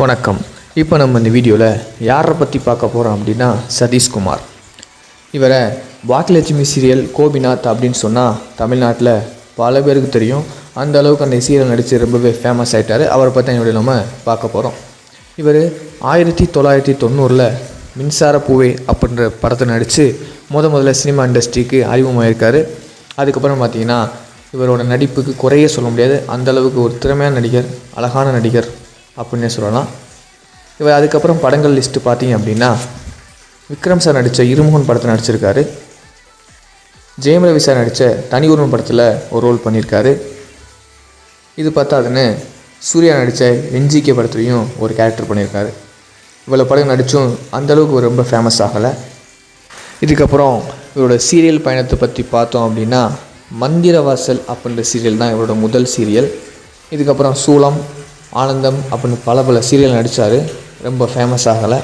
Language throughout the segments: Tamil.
வணக்கம். இப்போ நம்ம இந்த வீடியோவில் யாரை பற்றி பார்க்க போகிறோம் அப்படின்னா சதீஷ்குமார். இவரை பாக்கியலட்சுமி சீரியல் கோபிநாத் அப்படின்னு சொன்னால் தமிழ்நாட்டில் பல பேருக்கு தெரியும். அந்த அளவுக்கு அந்த சீரியல் நடித்து ரொம்பவே ஃபேமஸ் ஆகிட்டார். அவரை பற்றி என்னுடைய நம்ம பார்க்க போகிறோம். இவர் 1990 மின்சார பூவே அப்படின்ற படத்தை நடித்து முதல்ல சினிமா இண்டஸ்ட்ரிக்கு அறிமுகமாயிருக்கார். அதுக்கப்புறம் பார்த்திங்கன்னா இவரோட நடிப்புக்கு குறைய சொல்ல முடியாது. அந்தளவுக்கு ஒரு திறமையான நடிகர், அழகான நடிகர் அப்படின்னே சொல்லலாம். இவர் அதுக்கப்புறம் படங்கள் லிஸ்ட்டு பார்த்தீங்க அப்படின்னா விக்ரம் சார் நடித்த இருமுகன் படத்தில் நடிச்சிருக்காரு. ஜெயம் ரவி சார் நடித்த தனி ஒருவன் படத்தில் ஒரு ரோல் பண்ணியிருக்காரு. இது பார்த்தாதுன்னு சூர்யா நடித்த என்ஜிகே படத்துலையும் ஒரு கேரக்டர் பண்ணியிருக்காரு. இவ்வளோ படம் நடித்தும் அந்தளவுக்கு ரொம்ப ஃபேமஸ் ஆகலை. இதுக்கப்புறம் இவரோட சீரியல் பயணத்தை பற்றி பார்த்தோம் அப்படின்னா மந்திரவாசல் அப்படின்ற சீரியல் தான் இவரோட முதல் சீரியல். இதுக்கப்புறம் சூலம், ஆனந்தம் அப்படின்னு பல சீரியல் நடித்தார். ரொம்ப ஃபேமஸ் ஆகலை.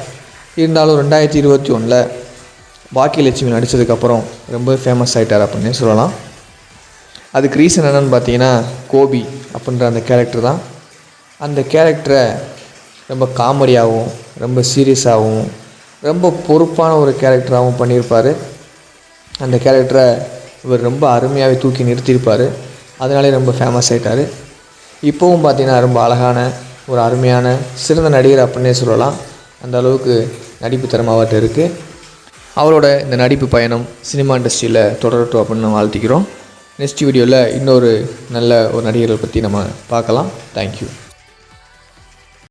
இருந்தாலும் 2021 பாக்கியலட்சுமி நடித்ததுக்கப்புறம் ரொம்ப ஃபேமஸ் ஆகிட்டார் அப்படின்னே சொல்லலாம். அதுக்கு ரீசன் என்னென்னு பார்த்தீங்கன்னா கோபி அப்படின்ற அந்த கேரக்டர் தான். அந்த கேரக்டரை ரொம்ப காமெடியாகவும் ரொம்ப சீரியஸாகவும் ரொம்ப பொறுப்பான ஒரு கேரக்டராகவும் பண்ணியிருப்பார். அந்த கேரக்டரை இவர் ரொம்ப அருமையாகவே தூக்கி நிறுத்தியிருப்பார். அதனாலே ரொம்ப ஃபேமஸ் ஆகிட்டார். இப்போவும் பார்த்திங்கன்னா ரொம்ப அழகான ஒரு அருமையான சிறந்த நடிகர் அப்படின்னே சொல்லலாம். அந்த அளவுக்கு நடிப்பு திறமை அவர்கிட்ட இருக்குது. அவரோட இந்த நடிப்பு பயணம் சினிமா இண்டஸ்ட்ரியில் தொடரட்டும் அப்படின்னு நம்ம வாழ்த்திக்கிறோம். நெக்ஸ்ட் வீடியோவில் இன்னொரு நல்ல ஒரு நடிகரை பற்றி நம்ம பார்க்கலாம். தேங்க்யூ.